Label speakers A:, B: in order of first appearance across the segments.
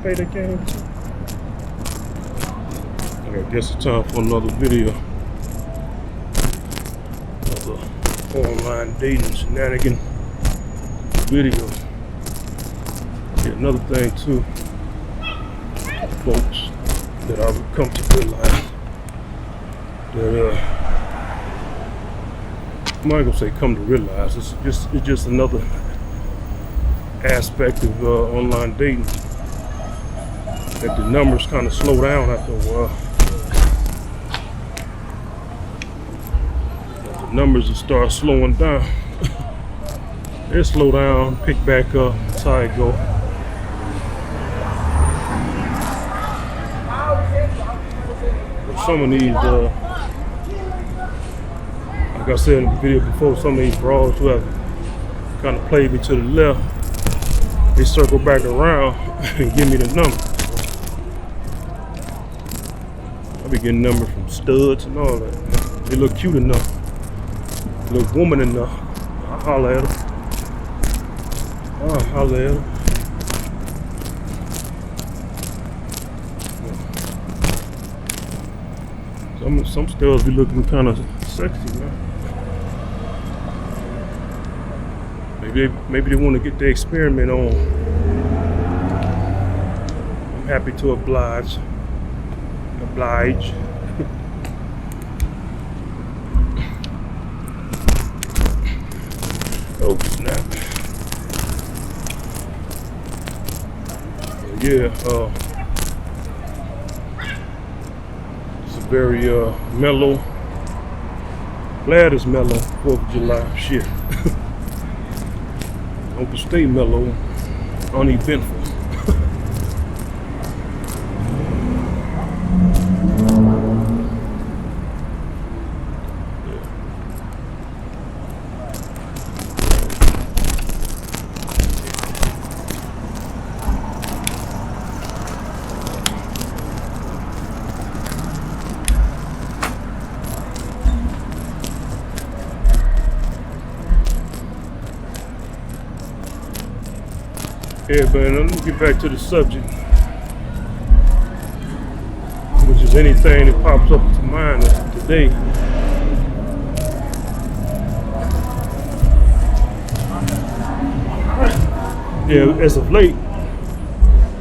A: play the game too? I guess it's time for another video. Another online dating shenanigan video. Yeah, another thing too, folks, that I've come to realize that I'm not gonna say come to realize, it's just another aspect of online dating, that the numbers kind of slow down after a while. The numbers will start slowing down. They slow down, pick back up, that's how it go. Some of these, like I said in the video before, some of these broads who have kind of played me to the left, they circle back around and give me the number. I be getting numbers from studs and all that. They look cute enough, they look woman enough. I holler at them. Some studs be looking kind of sexy, man. Maybe they want to get the experiment on. I'm happy to oblige. Oh snap. Yeah, it's a very mellow. Glad it's mellow, 4th of July. Shit. Hope it stay mellow, uneventful. Yeah, man, let me get back to the subject, which is anything that pops up to mind today. Yeah, as of late,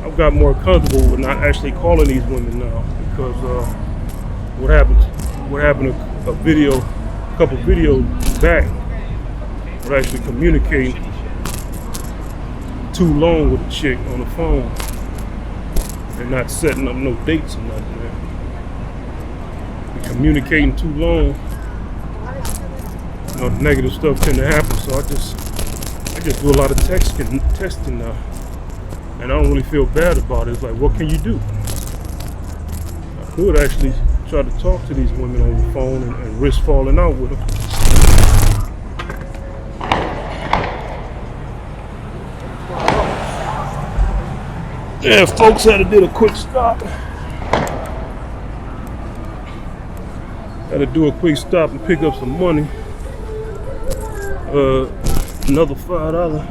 A: I've got more comfortable with not actually calling these women now, because what happened a couple videos back, with actually communicating too long with a chick on the phone and not setting up no dates or nothing, man. Be communicating too long, you know, negative stuff tend to happen. So I just do a lot of testing now, and I don't really feel bad about it. It's like, what can you do? I could actually try to talk to these women on the phone and risk falling out with them. Yeah, folks, had to do a quick stop. Had to do a quick stop and pick up some money. Another $5.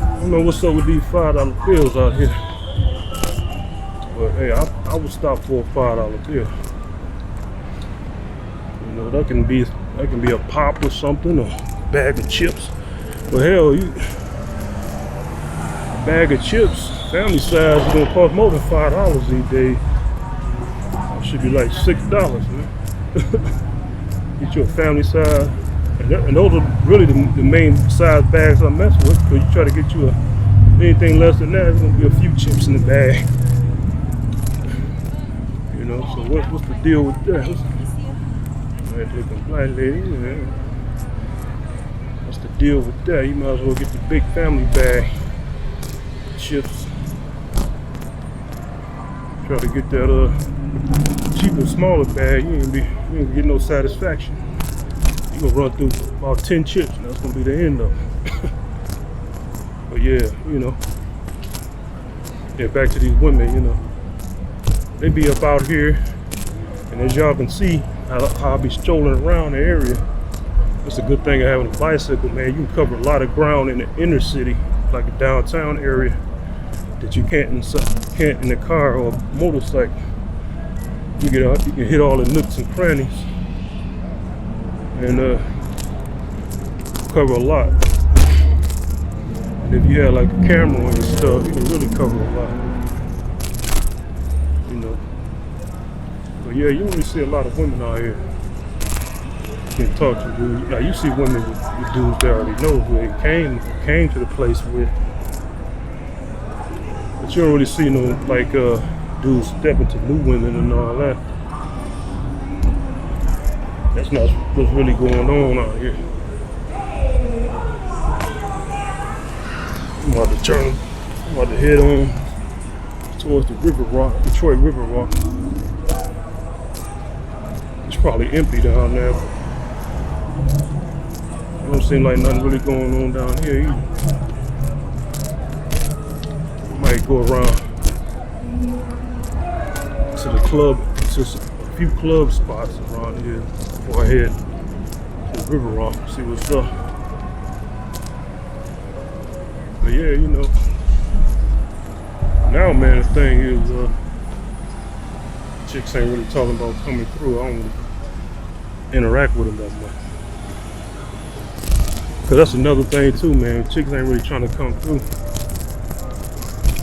A: I don't know what's up with these $5 bills out here, but hey, I would stop for a $5 bill. You know, that can be a pop or something, or a bag of chips. But hell, bag of chips, family size, is gonna cost more than $5 these days. It should be like $6, man. Get you a family size, and those are really the main size bags I mess with. Because you try to get you anything less than that, it's gonna be a few chips in the bag. You know, so what's the deal with that? Nice looking black lady, man. What's the deal with that? You might as well get the big family bag. Chips. Try to get that cheaper, smaller bag. You ain't gonna get no satisfaction. You gonna run through about 10 chips, and that's gonna be the end of it. But yeah, you know. Yeah, back to these women, you know. They be up out here, and as y'all can see, how I be strolling around the area. It's a good thing of having a bicycle, man. You can cover a lot of ground in the inner city, like the downtown area, that you can't in the car or motorcycle. You can hit all the nooks and crannies and cover a lot. And if you have like a camera and stuff, you can really cover a lot. You know. But yeah, you don't really see a lot of women out here. You can talk to dudes. Now you see women with dudes that already know who they came to the place with. But you don't really see no like dudes stepping to new women and all that. That's not what's really going on out here. I'm about to head on towards the River Rock, Detroit River Rock. It's probably empty down there. It don't seem like nothing really going on down here either. Might go around to the club, to a few club spots around here before I head to the River Rock, see what's up. But yeah, you know, now man, the thing is, chicks ain't really talking about coming through. I don't really interact with them that much. Cause that's another thing too, man. Chicks ain't really trying to come through.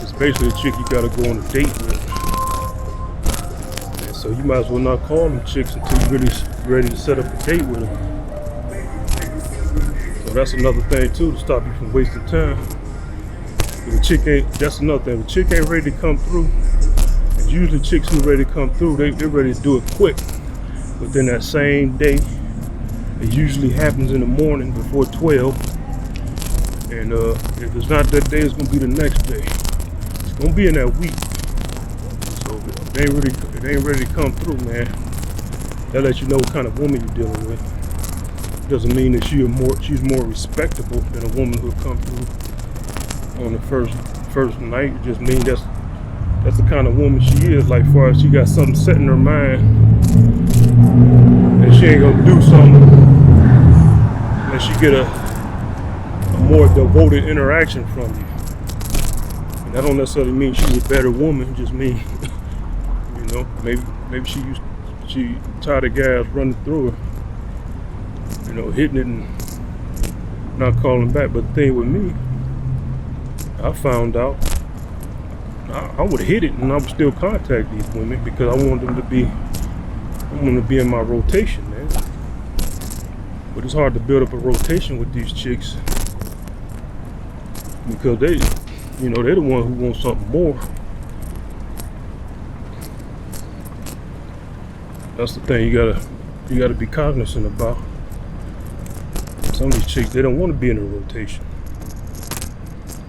A: It's basically a chick you gotta go on a date with. And so you might as well not call them chicks until you're really ready to set up a date with them. So that's another thing too, to stop you from wasting time. If a chick ain't, that's another thing. If a chick ain't ready to come through, and usually chicks who ready to come through, they're ready to do it quick. Within that same day. It usually happens in the morning before 12. And if it's not that day, it's gonna be the next day. It's gonna be in that week. So if it ain't ready to come through, man, that lets you know what kind of woman you're dealing with. Doesn't mean that she's more respectable than a woman who'll come through on the first night. It just means that's the kind of woman she is. Like, far as she got something set in her mind, and she ain't gonna do something unless she get a more devoted interaction from you. And that don't necessarily mean she's a better woman. It just mean, you know, maybe she tired of guys running through her, you know, hitting it and not calling back. But the thing with me, I found out I would hit it and I would still contact these women because I want them to be in my rotation, man. But it's hard to build up a rotation with these chicks because they're the one who wants something more. That's the thing you gotta be cognizant about. Some of these chicks, they don't want to be in a rotation,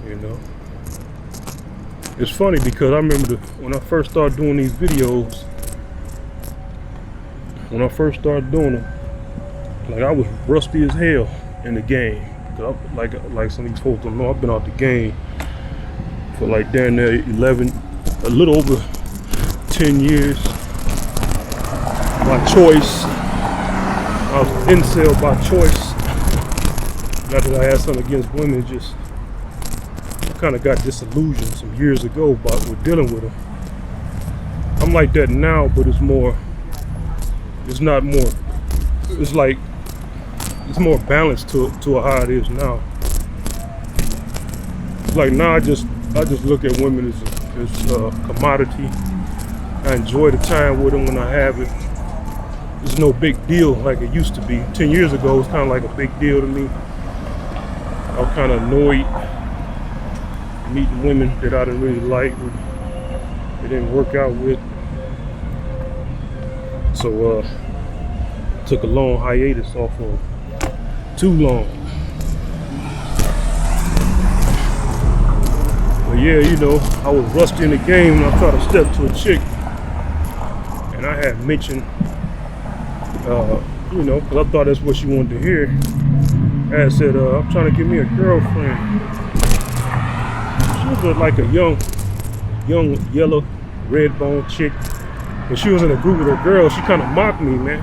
A: you know. It's funny because I remember when I first started doing these videos. When I first started doing them, like I was rusty as hell in the game. Like some of these folks don't know, I've been out the game for like down there 11, a little over 10 years. By choice. I was incel by choice. Not that I had something against women, just I kind of got disillusioned some years ago with dealing with them. I'm like that now, but it's more. It's not more. It's like it's more balanced to how it is now. It's like now I just look at women as a commodity. I enjoy the time with them when I have it. It's no big deal like it used to be. 10 years ago, it was kind of like a big deal to me. I was kind of annoyed meeting women that I didn't really like, it didn't work out with. So took a long hiatus off of too long. But yeah, you know, I was rusty in the game when I tried to step to a chick, and I had mentioned, you know, because I thought that's what she wanted to hear. I had said, I'm trying to get me a girlfriend. She was like a young yellow, red bone chick. When she was in a group with her girls, she kind of mocked me, man.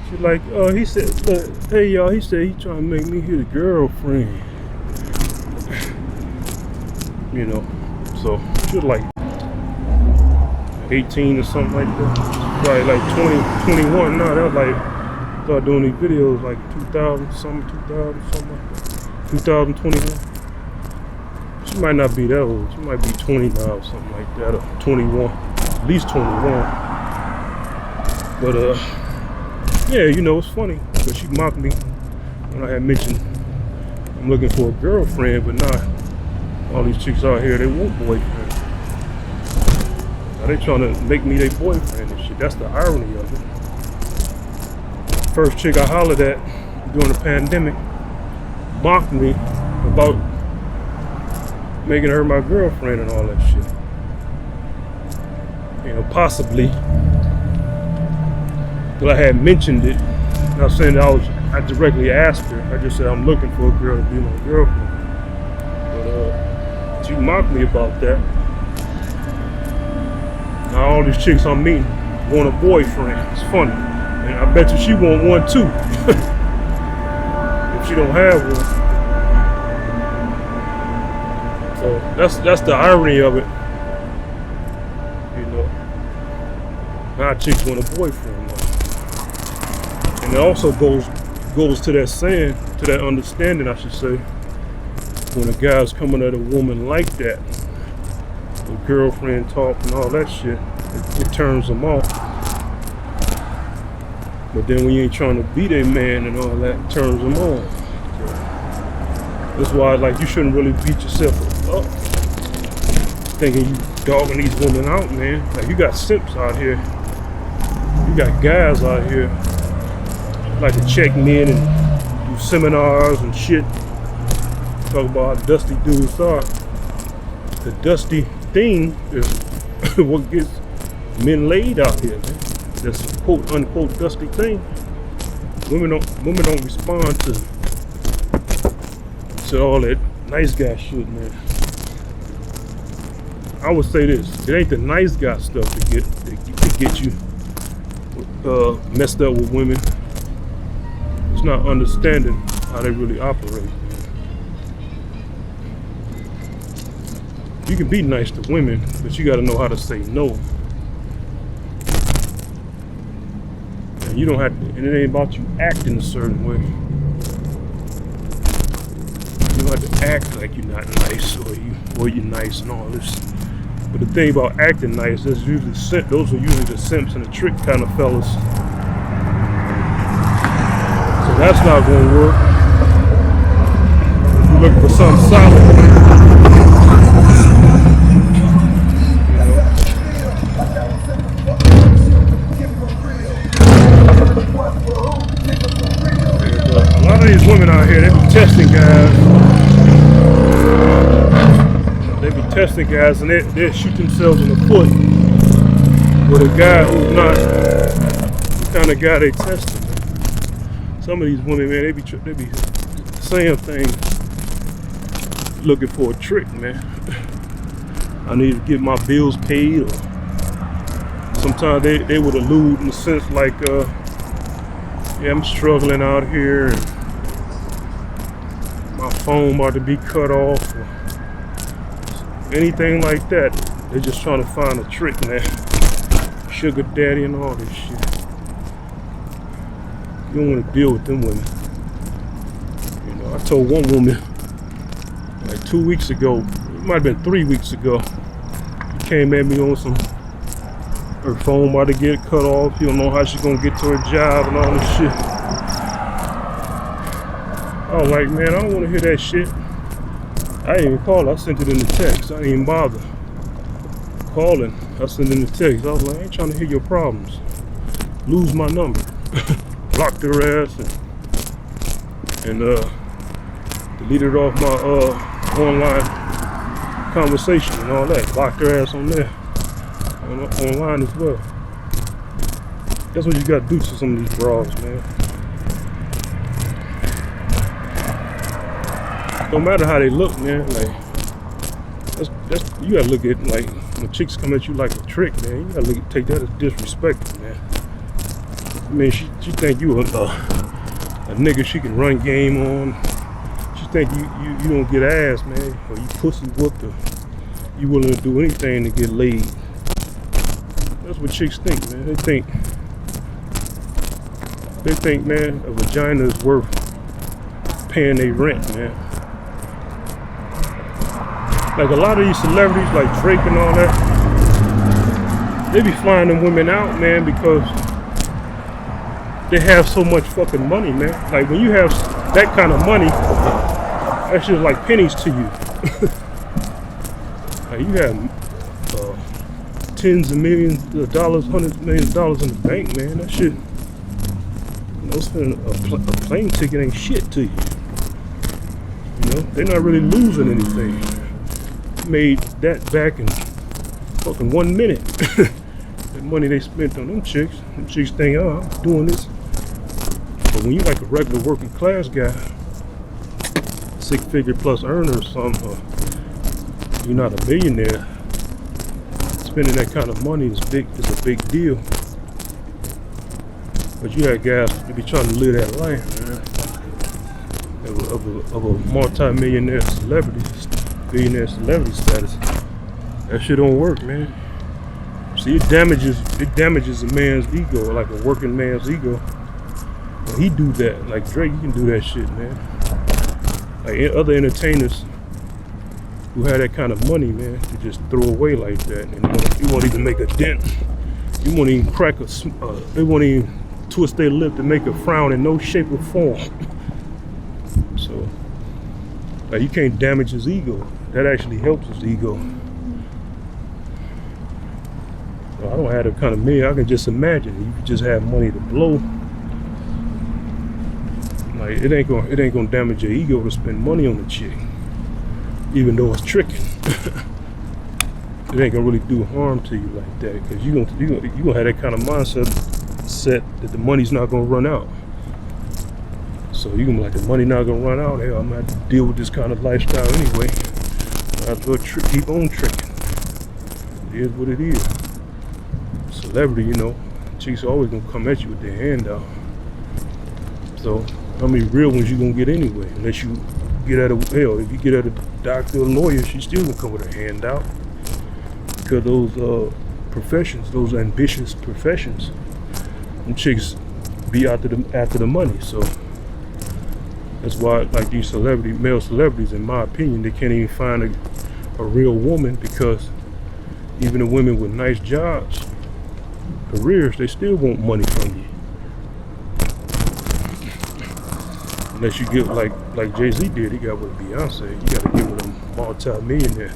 A: She's like, he said, look, hey y'all, he said he trying to make me his girlfriend. you know. So she was like 18 or something like that. Probably like 20, 21 now. That was like, started doing these videos like 2000 something like that. 2021. She might not be that old. She might be 20 now or something like that, or 21. At least 21. But yeah, you know, it's funny because she mocked me when I had mentioned I'm looking for a girlfriend, but now all these chicks out here, they want boyfriends. Now they trying to make me their boyfriend and shit. That's the irony of it. First chick I hollered at during the pandemic mocked me about making her my girlfriend and all that shit. You know, possibly. But I had mentioned it. Not saying that I directly asked her. I just said I'm looking for a girl to be my girlfriend. But she mocked me about that. Now all these chicks I'm meeting want a boyfriend. It's funny. And I bet you she want one too. If she don't have one. So that's the irony of it. You know. Now chicks want a boyfriend now. And it also goes to that saying, to that understanding, I should say, when a guy's coming at a woman like that, with girlfriend talk and all that shit, it turns them off. But then when you ain't trying to be their man and all that, it turns them on. So that's why, like, you shouldn't really beat yourself up thinking you dogging these women out, man. Like, you got simps out here. You got guys out here like to check men and do seminars and shit. Talk about how dusty dudes are. The dusty thing is what gets men laid out here, man. That's a quote unquote dusty thing. Women don't respond to all that nice guy shit, man. I would say this: it ain't the nice guy stuff that get you messed up with women. It's not understanding how they really operate. You can be nice to women, but you got to know how to say no. And you don't have to, and it ain't about you acting a certain way. You don't have to act like you're not nice or you're nice and all this. But the thing about acting nice, those are usually the simps and the trick kind of fellas. So that's not going to work. You're looking for something solid. A lot of these women out here, they be testing guys. They be testing guys and they shoot themselves in the foot with a guy who's not the kind of guy they testing. Some of these women, man, they be saying things looking for a trick, man. I need to get my bills paid, or sometimes they would allude in the sense like, yeah, I'm struggling out here and my phone about to be cut off, or anything like that. They're just trying to find a trick, man. Sugar daddy and all this shit. You don't want to deal with them women. You know, I told one woman like 2 weeks ago, it might have been 3 weeks ago, she came at me on some, her phone about to get cut off. You don't know how she's gonna get to her job and all this shit. I was like, man, I don't want to hear that shit. I didn't even call her. I sent it in the text. I didn't even bother calling. I sent it in the text. I was like, I ain't trying to hear your problems. Lose my number. Blocked her ass and deleted off my online conversation and all that. Blocked her ass on there. Online as well. That's what you gotta do to some of these bras, man. No matter how they look, man, like that's you gotta look at, like, when chicks come at you like a trick, man. You gotta take that as disrespectful, man. I mean, she think you a nigga she can run game on. She think you don't get ass, man, or you pussy whooped her. you willing to do anything to get laid. That's what chicks think, man. They think, man, a vagina is worth paying their rent, man. Like a lot of these celebrities, like Drake and all that, they be flying them women out, man, because they have so much fucking money, man. Like when you have that kind of money, that's just like pennies to you. Like you have tens of millions of dollars, hundreds of millions of dollars in the bank, man. That shit, spending a plane ticket ain't shit to you. You know, they're not really losing anything. Made that back in fucking 1 minute. The money they spent on them chicks think, oh, I'm doing this. But when you like a regular working class guy, 6-figure plus earner or something, you're not a millionaire, spending that kind of money is a big deal. But you got guys that be trying to live that life, man, of a multi-millionaire celebrity, billionaire celebrity status. That shit don't work, man. See, it damages a man's ego, like a working man's ego. When he do that, like Drake, he can do that shit, man. Like other entertainers who have that kind of money, man, to just throw away like that, and you won't even make a dent. You won't even they won't even twist their lip to make a frown in no shape or form. So, like, you can't damage his ego. That actually helps his ego. So I don't have that kind of money. I can just imagine. You could just have money to blow. Like, it ain't gonna damage your ego to spend money on a chick, even though it's tricking. It ain't gonna really do harm to you like that, because you gonna have that kind of mindset set that the money's not gonna run out. So you gonna be like, the money not gonna run out. Hell, I'm gonna have to deal with this kind of lifestyle anyway. I have to keep on tricking. It is what it is. Celebrity, you know, chicks are always gonna come at you with their hand out. So how many real ones you gonna get anyway? Unless you get at if you get at a doctor or lawyer, she's still gonna come with her hand out. Because those professions, those ambitious professions, them chicks be after the money. So that's why, like, these male celebrities, in my opinion, they can't even find a real woman, because even the women with nice jobs, careers, they still want money from you. Unless you get like Jay-Z did, he got with Beyonce. You got to get with a multi-millionaire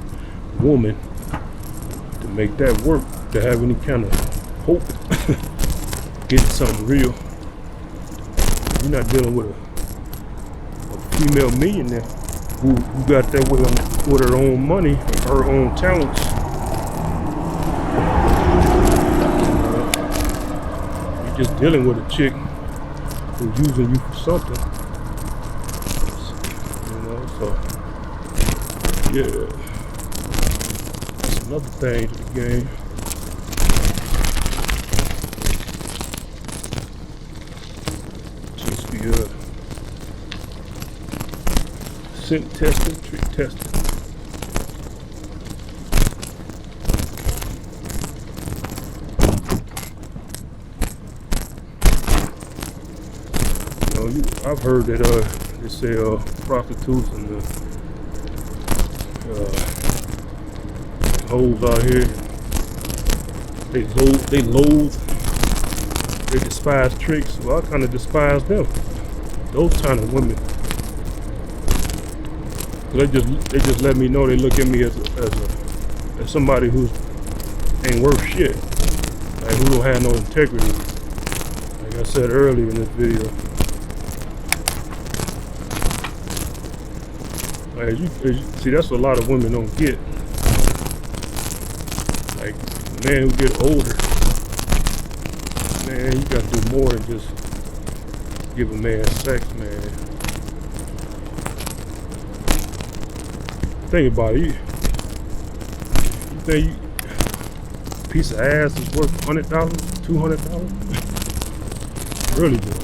A: woman to make that work, to have any kind of hope, getting something real. You're not dealing with a female millionaire who got that with her own money, her own talents. You're just dealing with a chick who's using you for something. So, yeah, that's another thing to the game. Just be scent testing, trick testing. You know, I've heard that they say prostitutes and the hoes out here, they despise tricks. Well, I kind of despise them. Those kind of women. They just let me know, they look at me as somebody who ain't worth shit, like who don't have no integrity. Like I said earlier in this video. As you see, that's what a lot of women don't get. Like, man who get older, man, you gotta do more than just give a man sex, man. Think about it. You think a piece of ass is worth $100, $200? Really good.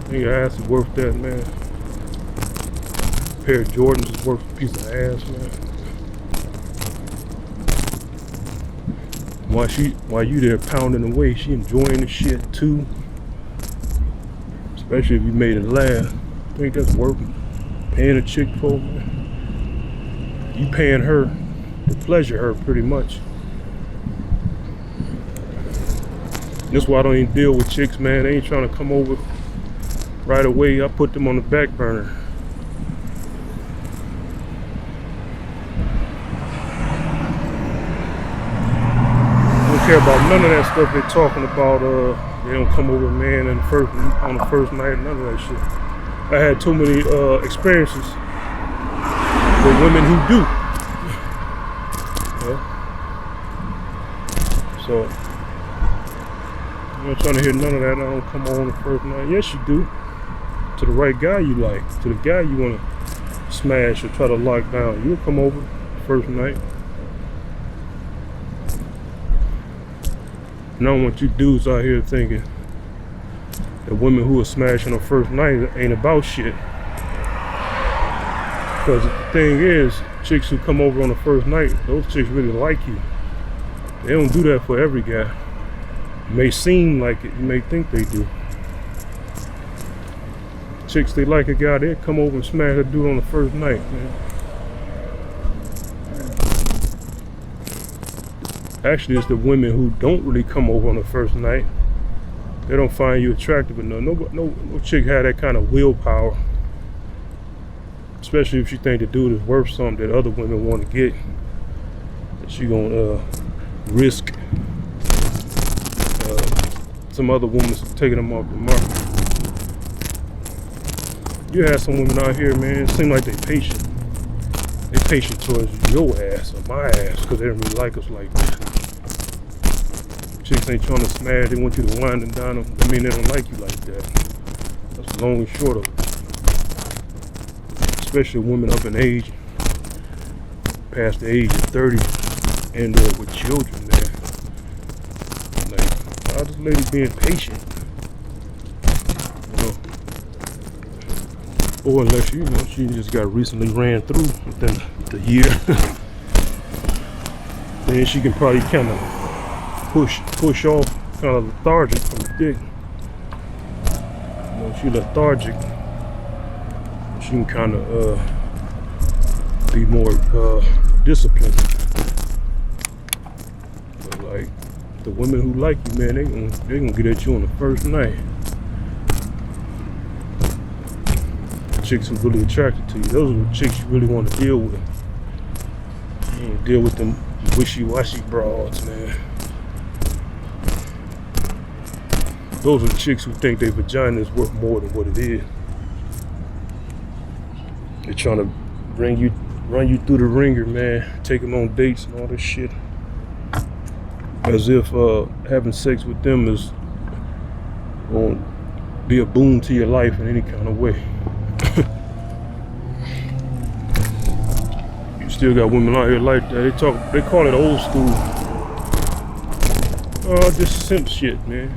A: Think your ass is worth that, man? pair of Jordans is worth a piece of ass, man. While you there pounding away, she enjoying the shit too. Especially if you made it laugh. I think that's worth paying a chick for, man. You paying her to pleasure her, pretty much. That's why I don't even deal with chicks, man. They ain't trying to come over right away. I put them on the back burner. I don't care about none of that stuff they're talking about. They don't come over, man, on the first night. None of that shit. I had too many experiences with women who do. Yeah. So I'm not trying to hear none of that. I don't come on the first night. Yes, you do. To the right guy you like, to the guy you want to smash or try to lock down, you'll come over the first night. And I don't want you dudes out here thinking that women who are smashing on first night ain't about shit. Because the thing is, chicks who come over on the first night, those chicks really like you. They don't do that for every guy. It may seem like it, you may think they do. Chicks, they like a guy, they'll come over and smash a dude on the first night, man. Actually, it's the women who don't really come over on the first night. They don't find you attractive enough. No chick had that kind of willpower. Especially if she think the dude is worth something that other women want to get. That she gonna risk some other women taking them off the market. You have some women out here, man, it seem like they patient. They patient towards your ass or my ass because they don't really like us like that. Chicks ain't trying to smash, they want you to wind them down. I mean, they don't like you like that. That's the long and short of it. Especially women up in age, past the age of 30, and with children, man. Like, how this lady being patient? You know? Or unless, you know, she just got recently ran through within the year. Then she can probably kind of push off, kind of lethargic from the dick. You know, she lethargic. She can kind of be more disciplined. But like the women who like you, man, they gonna get at you on the first night. The chicks who really attracted to you, those are the chicks you really want to deal with. You don't deal with them wishy-washy broads, man. Those are the chicks who think their vagina is worth more than what it is. They're trying to run you through the ringer, man. Take them on dates and all this shit. As if having sex with them is going to be a boon to your life in any kind of way. You still got women out here like that. They call it old school. Oh, just simp shit, man.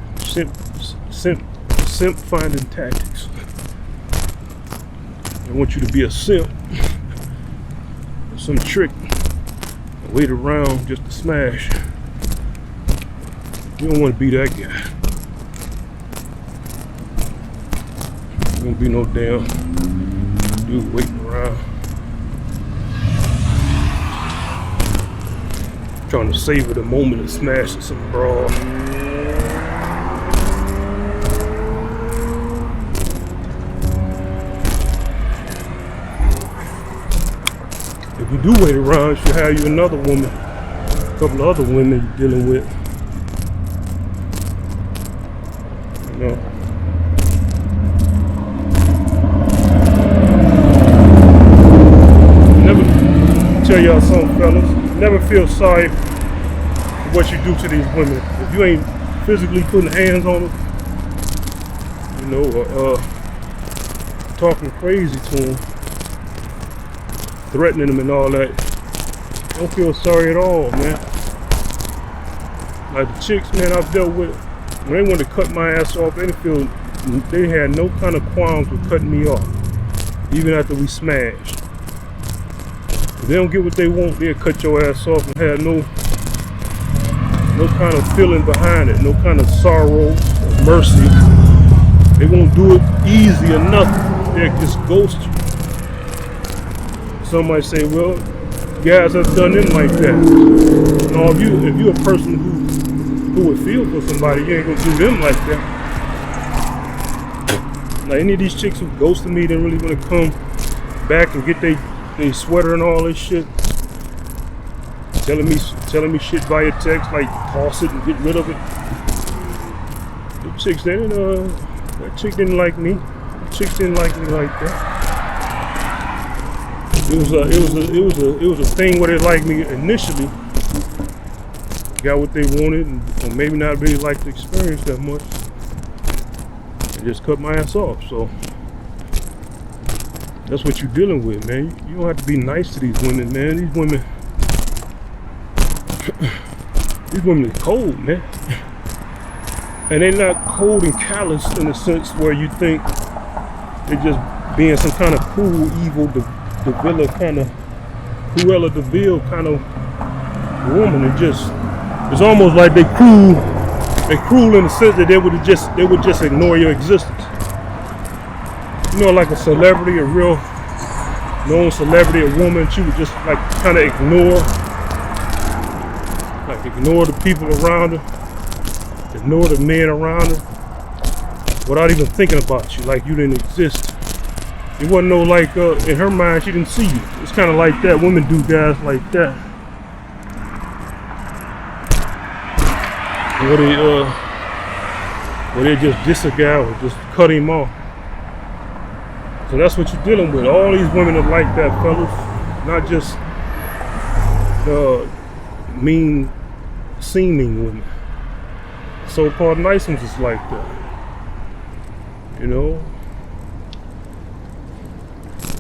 A: Simp finding tactics. They want you to be a simp. Some trick. Wait around just to smash. You don't want to be that guy. You don't be no damn dude waiting around. Trying to savor the moment of smashing some broad. If you do wait around, she'll have you another woman, a couple of other women you're dealing with. You know. Never tell y'all something, fellas. Never feel sorry for what you do to these women. If you ain't physically putting hands on them, you know, talking crazy to them, threatening them and all that, don't feel sorry at all, man. Like the chicks, man, I've dealt with, when they wanted to cut my ass off, they had no kind of qualms with cutting me off, even after we smashed. If they don't get what they want, they'll cut your ass off and have no kind of feeling behind it, no kind of sorrow or mercy. They won't do it easy enough. They'll just ghost you. Some might say, well, guys have done them like that. No, if you're a person who would feel for somebody, you ain't gonna do them like that. Like any of these chicks who ghosted me, didn't really want to come back and get they sweater and all this shit. Telling me shit via text, like toss it and get rid of it. The chicks, that chick didn't like me. The chicks didn't like me like that. It was a thing where they liked me initially. Got what they wanted, or maybe not really like the experience that much. And just cut my ass off. So that's what you're dealing with, man. You don't have to be nice to these women, man. These women are cold, man. And they're not cold and callous in the sense where you think they're just being some kind of cruel, evil, Cruella de Vil kind of woman. It's almost like they cruel in the sense that they would just ignore your existence. You know, like a celebrity, a real known celebrity, a woman, she would just like kind of ignore the people around her, ignore the men around her, without even thinking about you, like you didn't exist. It wasn't no like, in her mind, she didn't see you. It's kind of like that. Women do guys like that. Where they just diss a guy or just cut him off. So that's what you're dealing with. All these women are like that, fellas. Not just mean seeming women. So-called nice ones is like that. You know?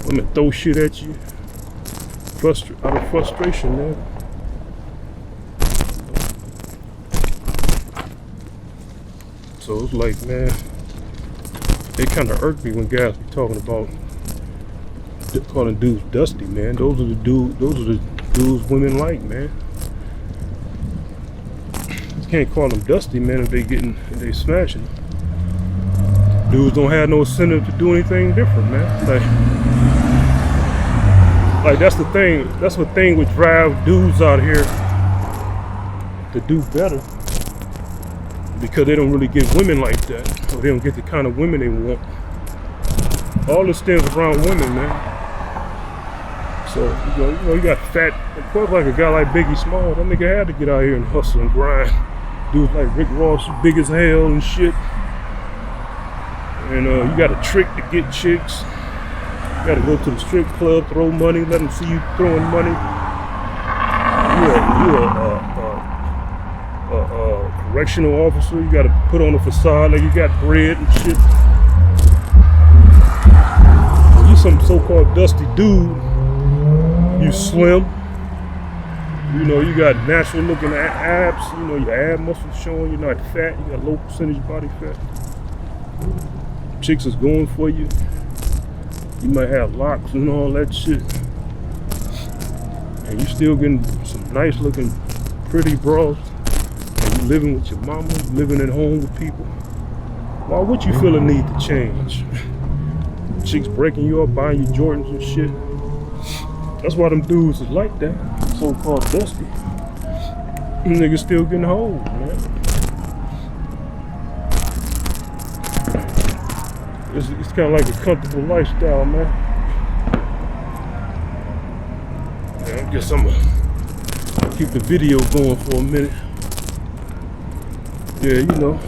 A: Women throw shit at you out of frustration, man. So it's like, man, it kind of irked me when guys be talking about calling dudes dusty, man. Those are the dudes women like, man. You can't call them dusty, man, if they smashing. Dudes don't have no incentive to do anything different, man. Like that's the thing. That's what thing would drive dudes out here to do better, because they don't really get women like that, or they don't get the kind of women they want. All this stems around women, man. So you got fat, of course, like a guy like Biggie Smalls. That nigga had to get out here and hustle and grind. Dudes like Rick Ross, big as hell and shit. And you got a trick to get chicks. You gotta go to the strip club, throw money, let them see you throwing money. You a correctional officer. You gotta put on a facade like you got bread and shit. You some so-called dusty dude. You slim. You know, you got natural looking abs. You know, your ab muscles showing. You're not fat. You got low percentage body fat. Chicks is going for you. You might have locks and all that shit. And you still getting some nice looking, pretty bras. And you living with your mama, living at home with people. Why would you feel a need to change? Chicks breaking you up, buying you Jordans and shit. That's why them dudes is like that. So-called dusty. Them niggas still getting hold, man. It's kind of like a comfortable lifestyle, man. Yeah, I guess I'm gonna keep the video going for a minute. Yeah, you know,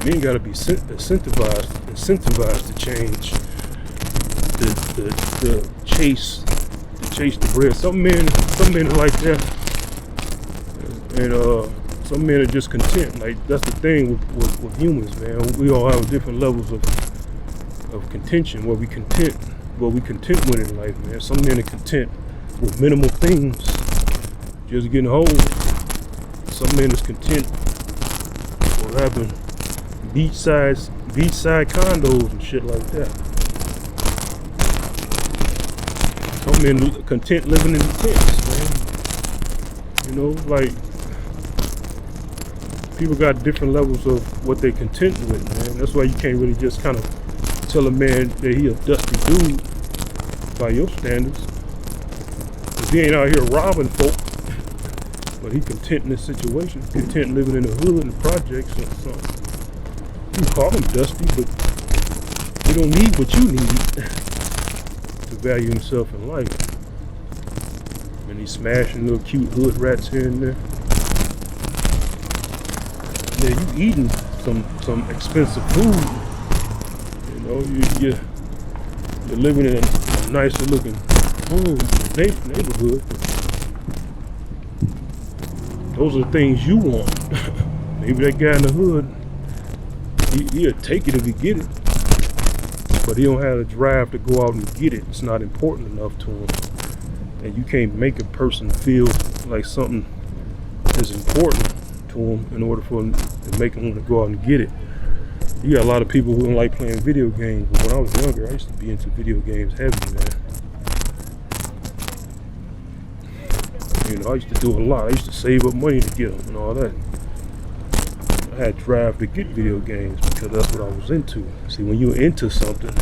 A: men gotta be incentivized to change, to chase the bread. Some men are like that, and some men are just content. Like that's the thing with humans, man. We all have different levels of contention, where we content with in life, man. Some men are content with minimal things, just getting hold. Some men is content with having beachside condos and shit like that. Some men content living in the tents, man. You know, like, people got different levels of what they content with, man. That's why you can't really just kind of tell a man that he a dusty dude by your standards. Cause he ain't out here robbing folk, but he content in this situation, content living in the hood and the projects or something. You call him dusty, but he don't need what you need to value himself in life. And he's smashing little cute hood rats here and there. Yeah, you eating some expensive food. You know, you're living in a nicer looking home neighborhood. Those are the things you want. Maybe that guy in the hood, he'll take it if he get it, but he don't have the drive to go out and get it. It's not important enough to him, and you can't make a person feel like something is important to him in order for him to make him want to go out and get it. You got a lot of people who don't like playing video games, but when I was younger, I used to be into video games heavy, man. You know, I used to do a lot. I used to save up money to get them and all that. I had drive to get video games because that's what I was into. See, when you're into something,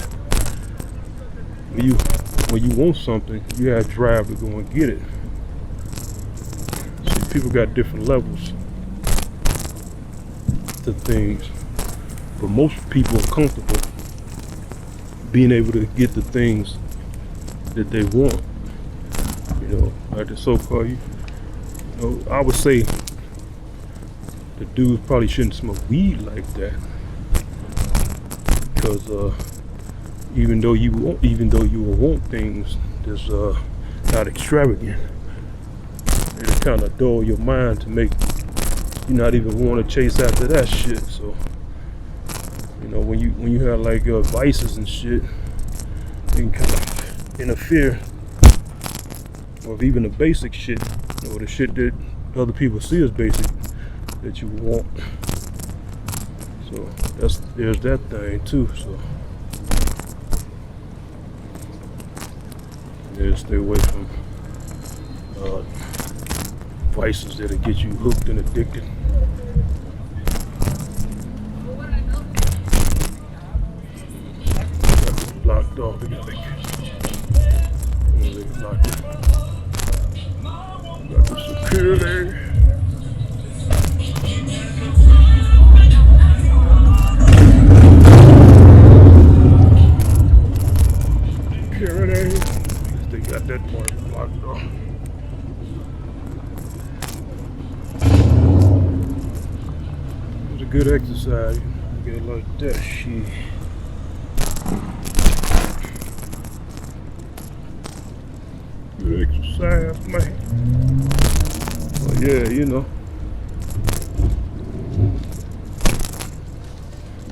A: when you want something, you have drive to go and get it. See, people got different levels to things, but most people are comfortable being able to get the things that they want. You know, like the so-called, you know, I would say the dudes probably shouldn't smoke weed like that, because even though you will want things that's not extravagant, it'll kind of dull your mind to make you not even want to chase after that shit. So, you know, when you have like vices and shit, it can kind of interfere with even the basic shit, or the shit that other people see as basic that you want. So there's that thing too. So yeah, stay away from vices that'll get you hooked and addicted. Blocked off. They got locked it. Got the security. They got that part blocked off. It was a good exercise. You get like that shit. Good exercise, man. Well, yeah, you know.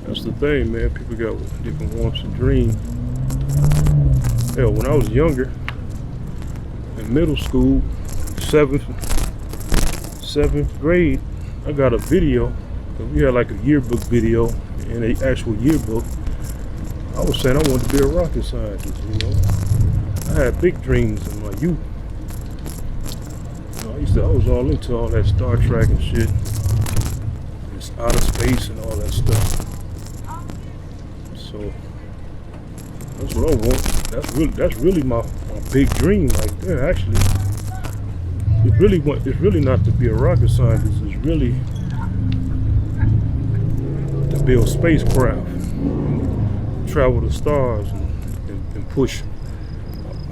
A: That's the thing, man. People got different wants and dreams. Hell, when I was younger, in middle school, seventh grade, I got a video. We had like a yearbook video in an actual yearbook. I was saying I wanted to be a rocket scientist, you know. I had big dreams in my youth. You know, I was all into all that Star Trek and shit. It's outer space and all that stuff. So that's what I want. That's really my big dream right there. Actually, it's really not to be a rocket scientist. It's really to build spacecraft, travel the stars, and push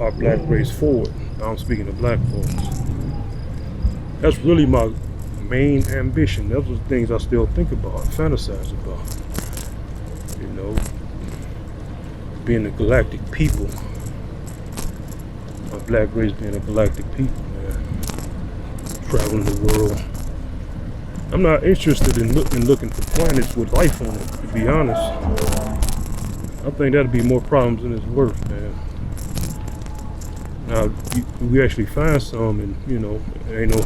A: our black race forward. Now I'm speaking to black folks. That's really my main ambition. Those are the things I still think about, fantasize about. You know, being a galactic people. My black race being a galactic people, man. Traveling the world. I'm not interested in looking for planets with life on it, to be honest. I think that'd be more problems than it's worth, man. Now, we actually find some, and you know, there ain't no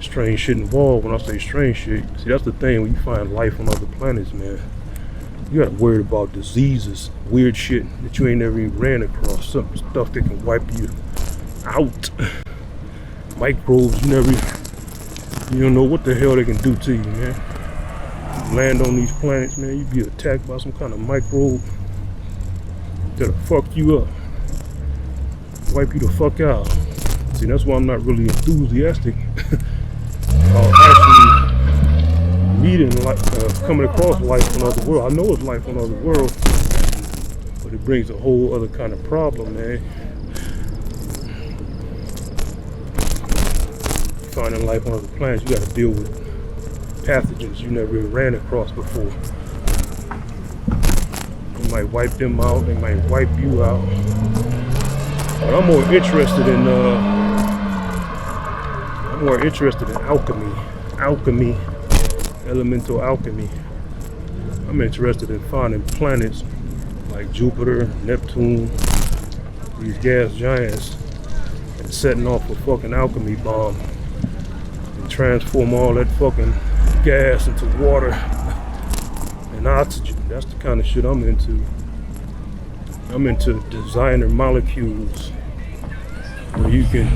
A: strange shit involved. When I say strange shit, see, that's the thing, when you find life on other planets, man, You gotta worry about diseases, weird shit that you ain't never even ran across. Some stuff that can wipe you out. Microbes you don't know what the hell they can do to you, man. You land on these planets, man, you be attacked by some kind of microbe that'll fuck you up. Wipe you the fuck out. See, that's why I'm not really enthusiastic about actually meeting, coming across life on other worlds. I know it's life on other worlds, but it brings a whole other kind of problem, man. Finding life on other planets, you got to deal with pathogens you never even ran across before. They might wipe them out, they might wipe you out. But I'm more interested in alchemy, elemental alchemy. I'm interested in finding planets like Jupiter, Neptune, these gas giants, and setting off a fucking alchemy bomb and transform all that fucking gas into water and oxygen. That's the kind of shit I'm into. I'm into designer molecules where you can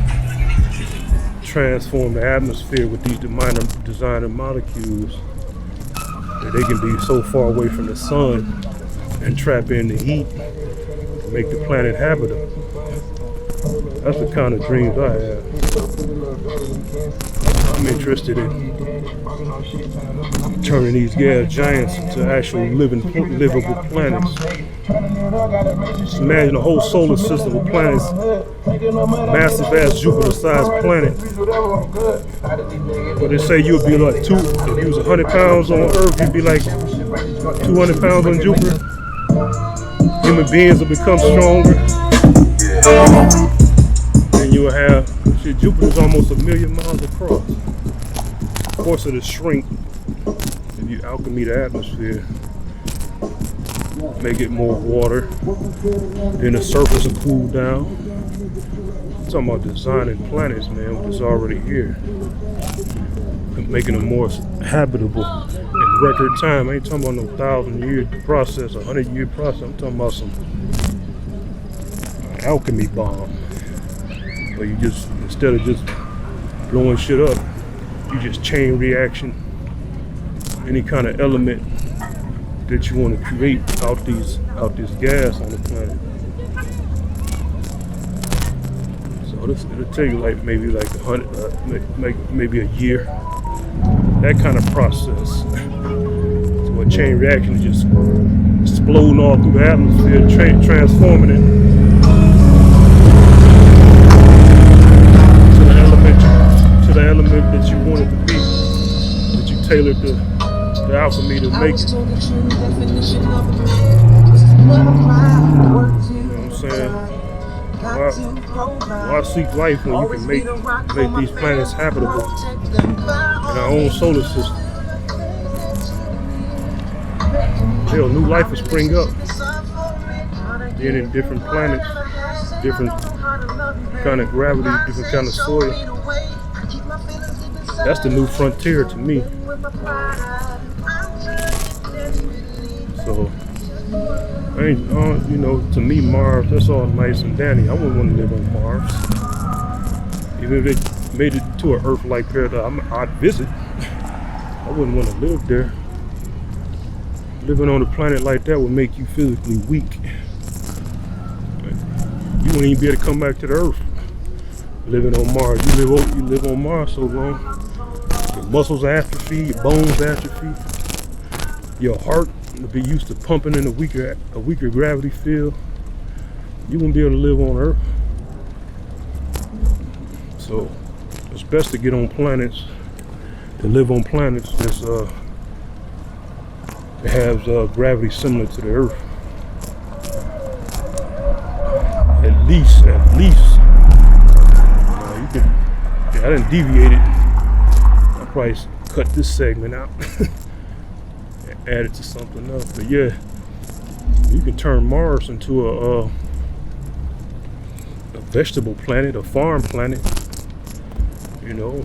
A: transform the atmosphere with these designer molecules that they can be so far away from the sun and trap in the heat and make the planet habitable. That's the kind of dreams I have. I'm interested in turning these gas giants into actual livable planets. Just imagine a whole solar system of planets, massive ass Jupiter-sized planet. But they say you'll be like if you was 100 pounds on Earth, you'd be like 200 pounds on Jupiter. Human beings will become stronger. And you will have, Jupiter's almost 1 million miles across. Of course it'll shrink if you alchemy the atmosphere. Make it more water, then the surface will cool down. I'm talking about designing planets, man, which is already here, and making them more habitable in record time. I ain't talking about no 1,000-year process, 100-year process. I'm talking about some alchemy bomb, where you just, instead of just blowing shit up, you just chain reaction any kind of element that you want to create out this gas on the planet. So it'll take you like maybe like 100, maybe a year. That kind of process. So a chain reaction is just exploding all through the atmosphere, transforming it to the element that you want it to be, that you tailored the alchemy to make it. You know what I'm saying? Why seek life when you can make these planets habitable in our own solar system? Hell, new life will spring up. Then in different planets, different kind of gravity, different kind of soil. That's the new frontier to me. So, to me, Mars, that's all nice and dandy. I wouldn't want to live on Mars. Even if they made it to an Earth-like paradise, I'd visit. I wouldn't want to live there. Living on a planet like that would make you physically weak. You wouldn't even be able to come back to the Earth. Living on Mars, you live on Mars so long, your muscles atrophy, your bones atrophy, your heart will be used to pumping in a weaker gravity field. You wouldn't be able to live on Earth. So it's best to get on planets, to live on planets that has gravity similar to the Earth. At least. I didn't deviate it. I'll probably cut this segment out and add it to something else. But yeah, you can turn Mars into a vegetable planet, a farm planet. You know,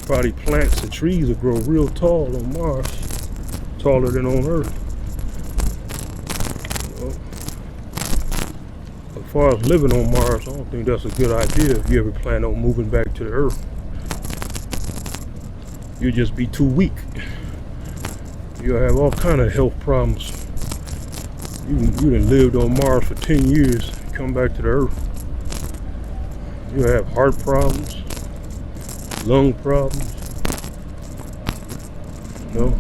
A: probably plants and trees will grow real tall on Mars, taller than on Earth. far as living on Mars, I don't think that's a good idea if you ever plan on moving back to the Earth. You'll just be too weak. You'll have all kind of health problems. You done lived on Mars for 10 years, come back to the Earth. You'll have heart problems, lung problems. You know,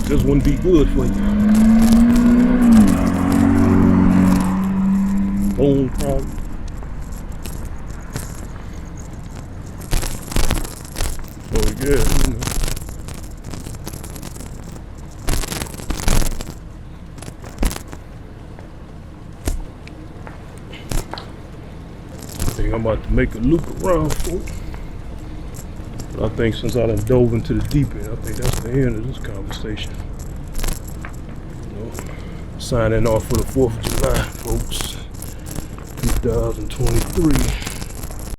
A: this wouldn't be good for you. Bone problems. So yeah, you know. I think I'm about to make a loop around, folks. But I think since I done dove into the deep end, I think that's the end of this conversation. You know, signing off for the 4th of July, folks. 2023.